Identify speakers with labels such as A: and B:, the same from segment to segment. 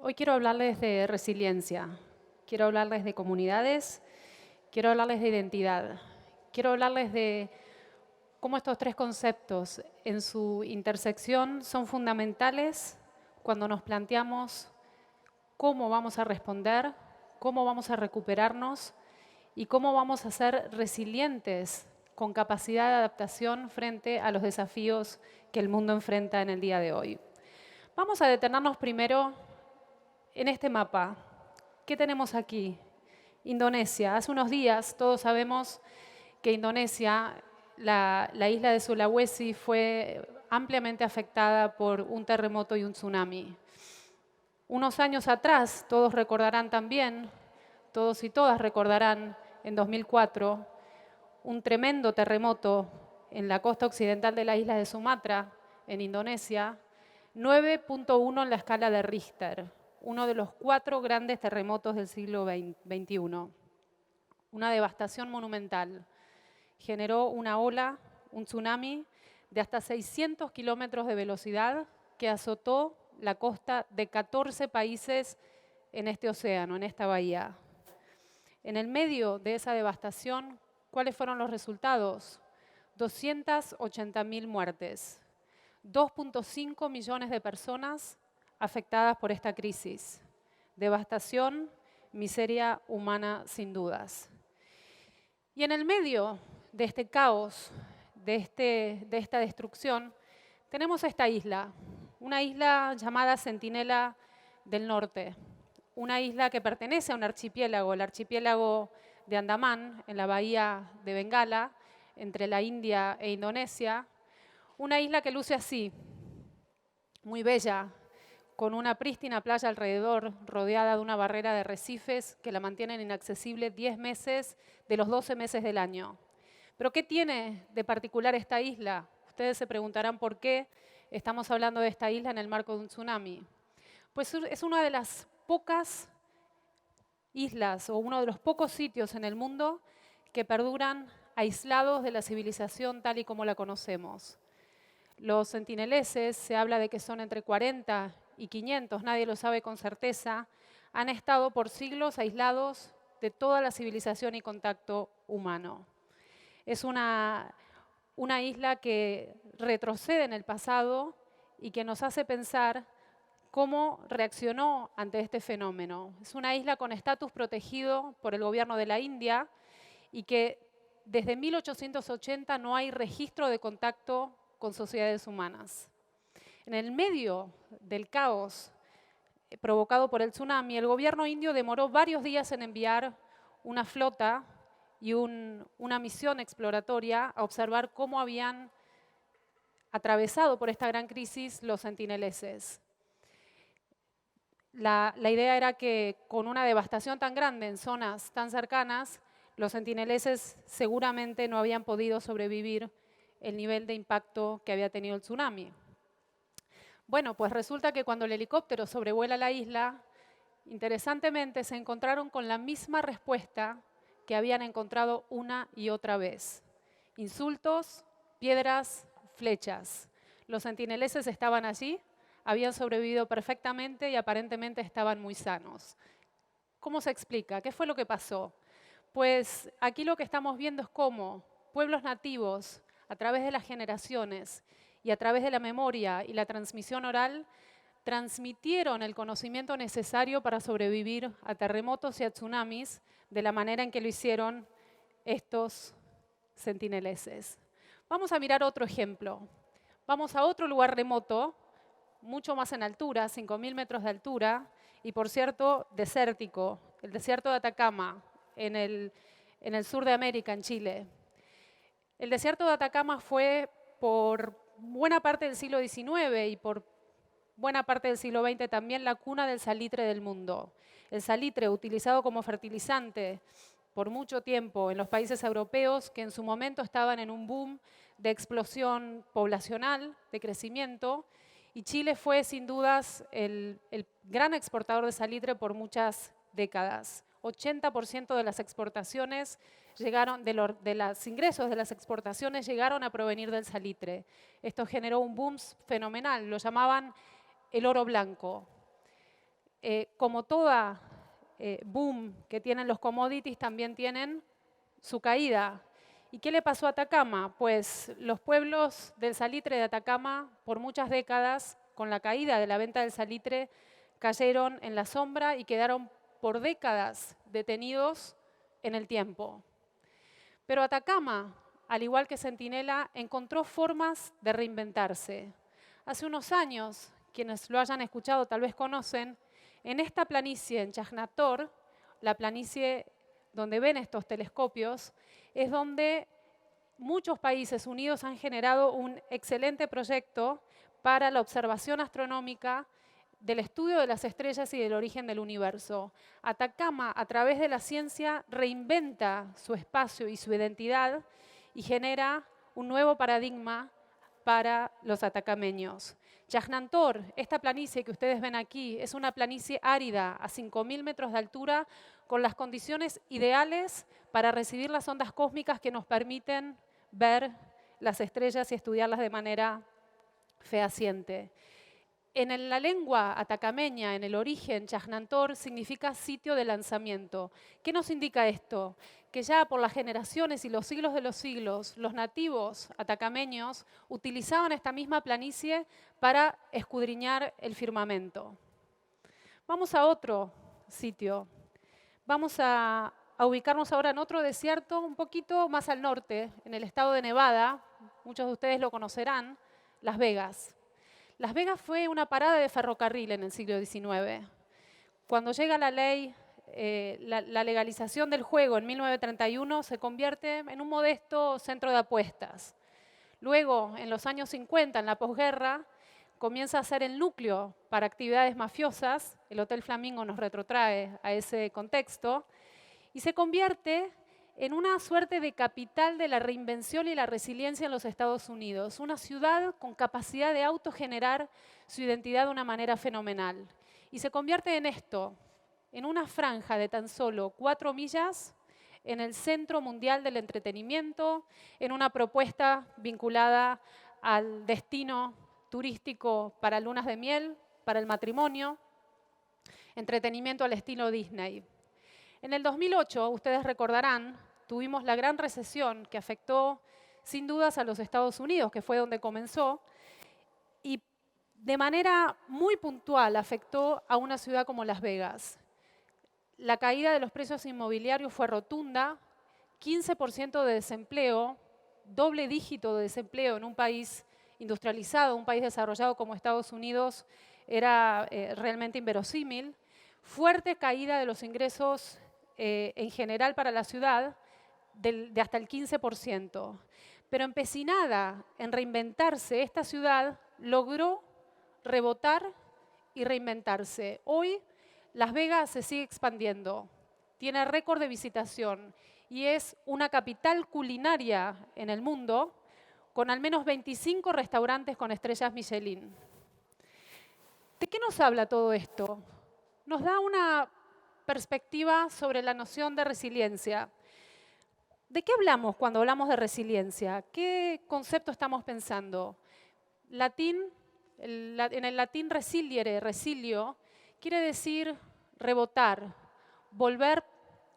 A: Hoy quiero hablarles de resiliencia, quiero hablarles de comunidades, quiero hablarles de identidad, quiero hablarles de cómo estos tres conceptos en su intersección son fundamentales cuando nos planteamos cómo vamos a responder, cómo vamos a recuperarnos y cómo vamos a ser resilientes con capacidad de adaptación frente a los desafíos que el mundo enfrenta en el día de hoy. Vamos a detenernos primero en este mapa. ¿Qué tenemos aquí? Indonesia. Hace unos días todos sabemos que Indonesia, la isla de Sulawesi, fue ampliamente afectada por un terremoto y un tsunami. Unos años atrás, todos recordarán también, todos y todas recordarán, en 2004, un tremendo terremoto en la costa occidental de la isla de Sumatra, en Indonesia, 9.1 en la escala de Richter, uno de los 4 grandes terremotos del siglo XXI. Una devastación monumental. Generó una ola, un tsunami, de hasta 600 kilómetros de velocidad que azotó la costa de 14 países en este océano, en esta bahía. En el medio de esa devastación, ¿cuáles fueron los resultados? 280.000 muertes, 2.5 millones de personas afectadas por esta crisis. Devastación, miseria humana sin dudas. Y en el medio de este caos, de esta destrucción, tenemos esta isla, una isla llamada Centinela del Norte, una isla que pertenece a un archipiélago, el archipiélago de Andamán, en la bahía de Bengala, entre la India e Indonesia, una isla que luce así, muy bella, con una prístina playa alrededor, rodeada de una barrera de arrecifes que la mantienen inaccesible 10 meses de los 12 meses del año. ¿Pero qué tiene de particular esta isla? Ustedes se preguntarán por qué estamos hablando de esta isla en el marco de un tsunami. Pues es una de las pocas islas o uno de los pocos sitios en el mundo que perduran aislados de la civilización tal y como la conocemos. Los sentineleses, se habla de que son entre 40 y 500, nadie lo sabe con certeza, han estado por siglos aislados de toda la civilización y contacto humano. Es una isla que retrocede en el pasado y que nos hace pensar cómo reaccionó ante este fenómeno. Es una isla con estatus protegido por el gobierno de la India y que desde 1880 no hay registro de contacto con sociedades humanas. En el medio del caos provocado por el tsunami, el gobierno indio demoró varios días en enviar una flota y una misión exploratoria a observar cómo habían atravesado por esta gran crisis los sentineleses. La idea era que con una devastación tan grande en zonas tan cercanas, los sentineleses seguramente no habían podido sobrevivir el nivel de impacto que había tenido el tsunami. Bueno, pues resulta que cuando el helicóptero sobrevuela la isla, interesantemente se encontraron con la misma respuesta que habían encontrado una y otra vez. Insultos, piedras, flechas. Los sentineleses estaban allí, habían sobrevivido perfectamente y aparentemente estaban muy sanos. ¿Cómo se explica? ¿Qué fue lo que pasó? Pues aquí lo que estamos viendo es cómo pueblos nativos, a través de las generaciones y a través de la memoria y la transmisión oral, transmitieron el conocimiento necesario para sobrevivir a terremotos y a tsunamis de la manera en que lo hicieron estos sentineleses. Vamos a mirar otro ejemplo. Vamos a otro lugar remoto, mucho más en altura, 5.000 metros de altura, y por cierto, desértico, el desierto de Atacama, en el sur de América, en Chile. El desierto de Atacama fue por buena parte del siglo XIX y por buena parte del siglo XX también la cuna del salitre del mundo. El salitre utilizado como fertilizante por mucho tiempo en los países europeos que en su momento estaban en un boom de explosión poblacional, de crecimiento, y Chile fue sin dudas el gran exportador de salitre por muchas décadas. 80% de las exportaciones llegaron, de los ingresos de las exportaciones llegaron a provenir del salitre. Esto generó un boom fenomenal, lo llamaban el oro blanco. como toda boom que tienen los commodities, también tienen su caída. ¿Y qué le pasó a Atacama? Pues los pueblos del salitre de Atacama, por muchas décadas, con la caída de la venta del salitre, cayeron en la sombra y quedaron por décadas detenidos en el tiempo. Pero Atacama, al igual que Centinela, encontró formas de reinventarse. Hace unos años, quienes lo hayan escuchado tal vez conocen, en esta planicie, en Chajnator, la planicie donde ven estos telescopios, es donde muchos países unidos han generado un excelente proyecto para la observación astronómica del estudio de las estrellas y del origen del universo. Atacama, a través de la ciencia, reinventa su espacio y su identidad y genera un nuevo paradigma para los atacameños. Chajnantor, esta planicie que ustedes ven aquí, es una planicie árida a 5.000 metros de altura con las condiciones ideales para recibir las ondas cósmicas que nos permiten ver las estrellas y estudiarlas de manera fehaciente. En la lengua atacameña, en el origen, Chajnantor significa sitio de lanzamiento. ¿Qué nos indica esto? Que ya por las generaciones y los siglos de los siglos, los nativos atacameños utilizaban esta misma planicie para escudriñar el firmamento. Vamos a otro sitio. Vamos a ubicarnos ahora en otro desierto, un poquito más al norte, en el estado de Nevada. Muchos de ustedes lo conocerán, Las Vegas. Las Vegas fue una parada de ferrocarril en el siglo XIX. Cuando llega la ley, la legalización del juego en 1931, se convierte en un modesto centro de apuestas. Luego, en los años 50, en la posguerra, comienza a ser el núcleo para actividades mafiosas. El Hotel Flamingo nos retrotrae a ese contexto. Y se convierte en una suerte de capital de la reinvención y la resiliencia en los Estados Unidos, una ciudad con capacidad de autogenerar su identidad de una manera fenomenal. Y se convierte en esto, en una franja de tan solo 4 millas, en el centro mundial del entretenimiento, en una propuesta vinculada al destino turístico para lunas de miel, para el matrimonio, entretenimiento al estilo Disney. En el 2008, ustedes recordarán, tuvimos la gran recesión que afectó sin dudas a los Estados Unidos, que fue donde comenzó, y de manera muy puntual afectó a una ciudad como Las Vegas. La caída de los precios inmobiliarios fue rotunda, 15% de desempleo, doble dígito de desempleo en un país industrializado, un país desarrollado como Estados Unidos, era realmente inverosímil. Fuerte caída de los ingresos en general para la ciudad, de hasta el 15%. Pero empecinada en reinventarse, esta ciudad logró rebotar y reinventarse. Hoy, Las Vegas se sigue expandiendo, tiene récord de visitación y es una capital culinaria en el mundo, con al menos 25 restaurantes con estrellas Michelin. ¿De qué nos habla todo esto? Nos da una perspectiva sobre la noción de resiliencia. ¿De qué hablamos cuando hablamos de resiliencia? ¿Qué concepto estamos pensando? En el latín resiliere, resilio, quiere decir rebotar, volver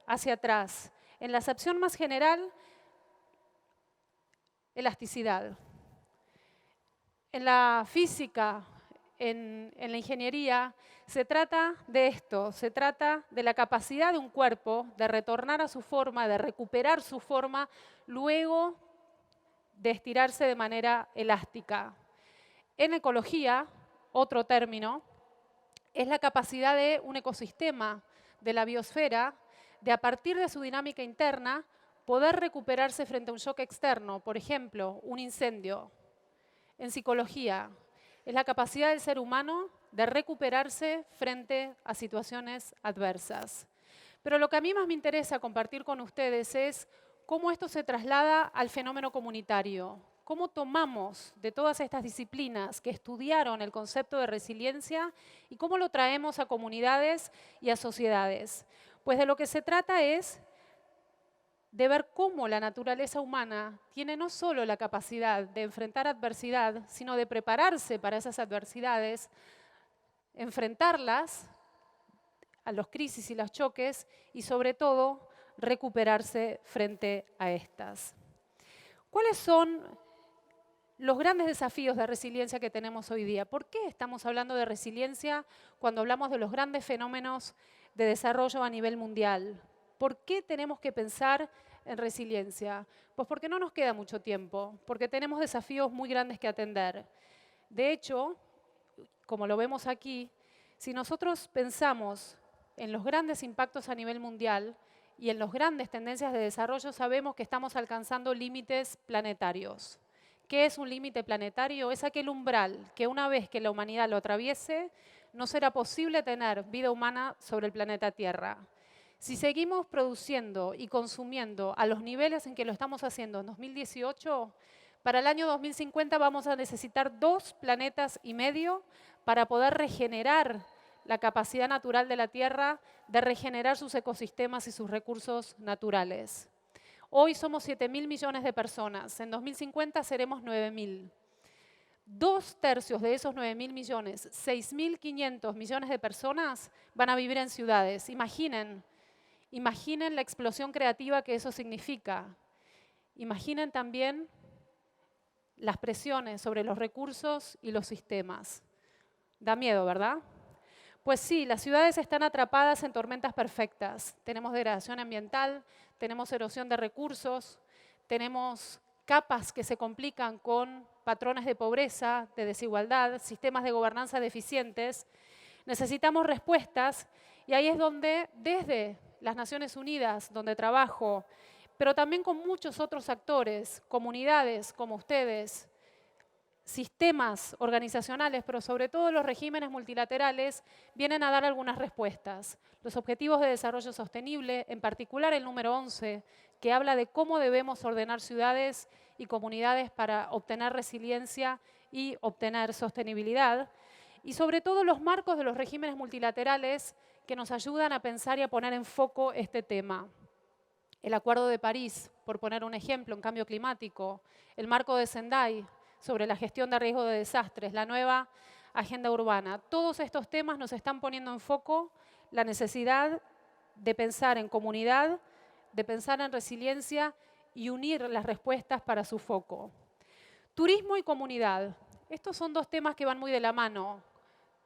A: hacia atrás. En la acepción más general, elasticidad. En la física, en la ingeniería, se trata de esto, se trata de la capacidad de un cuerpo de retornar a su forma, de recuperar su forma, luego de estirarse de manera elástica. En ecología, otro término, es la capacidad de un ecosistema, de la biosfera, de a partir de su dinámica interna, poder recuperarse frente a un shock externo, por ejemplo, un incendio. En psicología, es la capacidad del ser humano de recuperarse frente a situaciones adversas. Pero lo que a mí más me interesa compartir con ustedes es cómo esto se traslada al fenómeno comunitario. Cómo tomamos de todas estas disciplinas que estudiaron el concepto de resiliencia y cómo lo traemos a comunidades y a sociedades. Pues de lo que se trata es de ver cómo la naturaleza humana tiene no solo la capacidad de enfrentar adversidad, sino de prepararse para esas adversidades, enfrentarlas a los crisis y los choques y sobre todo recuperarse frente a estas. ¿Cuáles son los grandes desafíos de resiliencia que tenemos hoy día? ¿Por qué estamos hablando de resiliencia cuando hablamos de los grandes fenómenos de desarrollo a nivel mundial? ¿Por qué tenemos que pensar en resiliencia? Pues porque no nos queda mucho tiempo, porque tenemos desafíos muy grandes que atender. De hecho, como lo vemos aquí, si nosotros pensamos en los grandes impactos a nivel mundial y en las grandes tendencias de desarrollo, sabemos que estamos alcanzando límites planetarios. ¿Qué es un límite planetario? Es aquel umbral que una vez que la humanidad lo atraviese, no será posible tener vida humana sobre el planeta Tierra. Si seguimos produciendo y consumiendo a los niveles en que lo estamos haciendo en 2018, para el año 2050 vamos a necesitar 2,5 planetas para poder regenerar la capacidad natural de la Tierra de regenerar sus ecosistemas y sus recursos naturales. Hoy somos 7.000 millones de personas, en 2050 seremos 9.000. 2/3 de esos 9.000 millones, 6.500 millones de personas van a vivir en ciudades. Imaginen la explosión creativa que eso significa. Imaginen también las presiones sobre los recursos y los sistemas. Da miedo, ¿verdad? Pues sí, las ciudades están atrapadas en tormentas perfectas. Tenemos degradación ambiental, tenemos erosión de recursos, tenemos capas que se complican con patrones de pobreza, de desigualdad, sistemas de gobernanza deficientes. Necesitamos respuestas y ahí es donde, desde las Naciones Unidas, donde trabajo, pero también con muchos otros actores, comunidades como ustedes, sistemas organizacionales, pero sobre todo los regímenes multilaterales, vienen a dar algunas respuestas. Los Objetivos de Desarrollo Sostenible, en particular el número 11, que habla de cómo debemos ordenar ciudades y comunidades para obtener resiliencia y obtener sostenibilidad, y sobre todo los marcos de los regímenes multilaterales que nos ayudan a pensar y a poner en foco este tema. El Acuerdo de París, por poner un ejemplo, en cambio climático, el marco de Sendai sobre la gestión de riesgo de desastres, la nueva agenda urbana. Todos estos temas nos están poniendo en foco la necesidad de pensar en comunidad, de pensar en resiliencia y unir las respuestas para su foco. Turismo y comunidad. Estos son dos temas que van muy de la mano.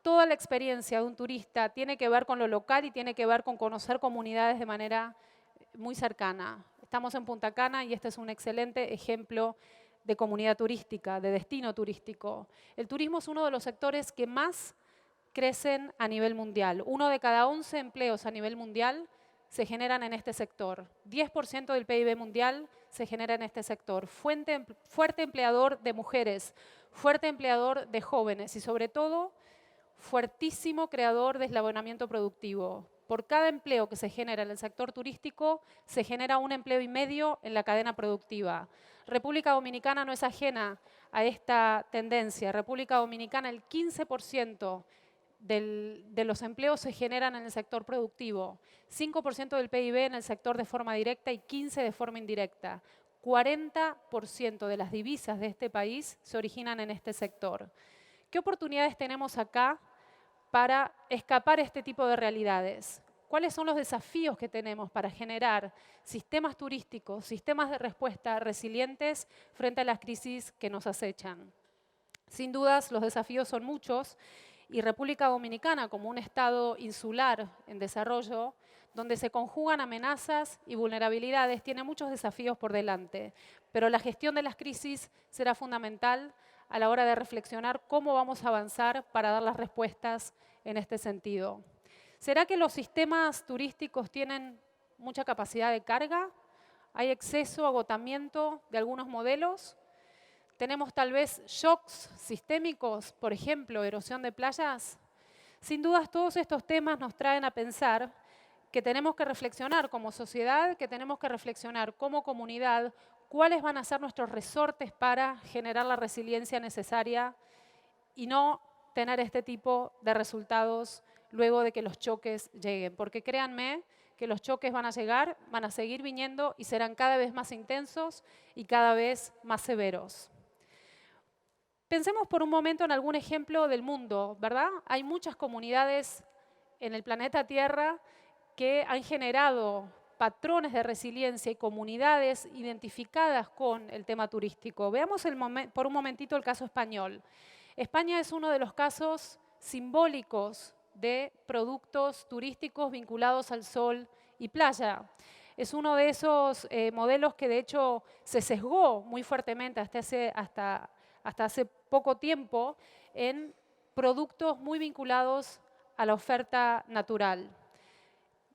A: Toda la experiencia de un turista tiene que ver con lo local y tiene que ver con conocer comunidades de manera muy cercana. Estamos en Punta Cana y este es un excelente ejemplo de comunidad turística, de destino turístico. El turismo es uno de los sectores que más crecen a nivel mundial. 1 de cada 11 empleos a nivel mundial se generan en este sector. 10% del PIB mundial se genera en este sector. Fuerte empleador de mujeres, fuerte empleador de jóvenes y sobre todo fuertísimo creador de eslabonamiento productivo. Por cada empleo que se genera en el sector turístico, se genera 1,5 empleos en la cadena productiva. República Dominicana no es ajena a esta tendencia. República Dominicana, el 15% de los empleos se generan en el sector productivo, 5% del PIB en el sector de forma directa y 15% de forma indirecta. 40% de las divisas de este país se originan en este sector. ¿Qué oportunidades tenemos acá para escapar a este tipo de realidades? ¿Cuáles son los desafíos que tenemos para generar sistemas turísticos, sistemas de respuesta resilientes frente a las crisis que nos acechan? Sin dudas, los desafíos son muchos y República Dominicana, como un estado insular en desarrollo, donde se conjugan amenazas y vulnerabilidades, tiene muchos desafíos por delante. Pero la gestión de las crisis será fundamental a la hora de reflexionar cómo vamos a avanzar para dar las respuestas en este sentido. ¿Será que los sistemas turísticos tienen mucha capacidad de carga? ¿Hay exceso, agotamiento de algunos modelos? ¿Tenemos tal vez shocks sistémicos, por ejemplo, erosión de playas? Sin dudas, todos estos temas nos traen a pensar que tenemos que reflexionar como sociedad, que tenemos que reflexionar como comunidad, cuáles van a ser nuestros resortes para generar la resiliencia necesaria y no tener este tipo de resultados luego de que los choques lleguen. Porque créanme que los choques van a llegar, van a seguir viniendo y serán cada vez más intensos y cada vez más severos. Pensemos por un momento en algún ejemplo del mundo, ¿verdad? Hay muchas comunidades en el planeta Tierra que han generado patrones de resiliencia y comunidades identificadas con el tema turístico. Veamos por un momentito el caso español. España es uno de los casos simbólicos de productos turísticos vinculados al sol y playa. Es uno de esos modelos que de hecho se sesgó muy fuertemente hasta hace poco tiempo en productos muy vinculados a la oferta natural.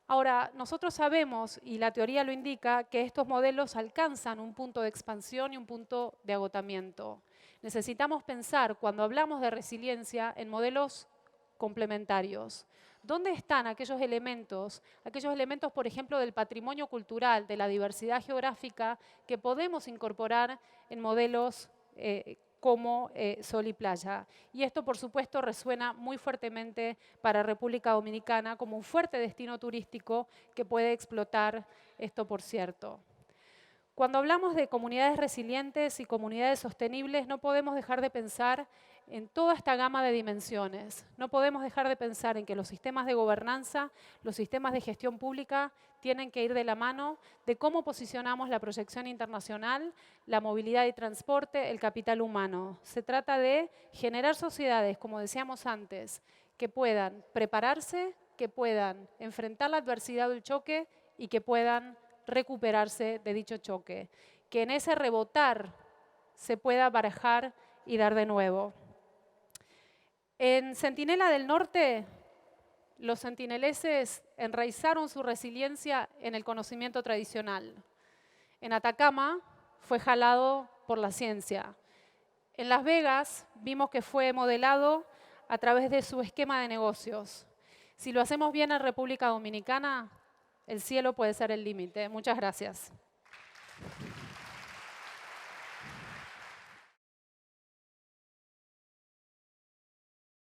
A: Ahora, nosotros sabemos, y la teoría lo indica, que estos modelos alcanzan un punto de expansión y un punto de agotamiento. Necesitamos pensar, cuando hablamos de resiliencia, en modelos complementarios. ¿Dónde están aquellos elementos, por ejemplo, del patrimonio cultural, de la diversidad geográfica, que podemos incorporar en modelos como sol y playa? Y esto, por supuesto, resuena muy fuertemente para República Dominicana como un fuerte destino turístico que puede explotar esto, por cierto. Cuando hablamos de comunidades resilientes y comunidades sostenibles, no podemos dejar de pensar en toda esta gama de dimensiones. No podemos dejar de pensar en que los sistemas de gobernanza, los sistemas de gestión pública tienen que ir de la mano de cómo posicionamos la proyección internacional, la movilidad y transporte, el capital humano. Se trata de generar sociedades, como decíamos antes, que puedan prepararse, que puedan enfrentar la adversidad o el choque y que puedan recuperarse de dicho choque. Que en ese rebotar se pueda barajar y dar de nuevo. En Centinela del Norte, los centineleses enraizaron su resiliencia en el conocimiento tradicional. En Atacama fue jalado por la ciencia. En Las Vegas vimos que fue modelado a través de su esquema de negocios. Si lo hacemos bien en República Dominicana, el cielo puede ser el límite. Muchas gracias.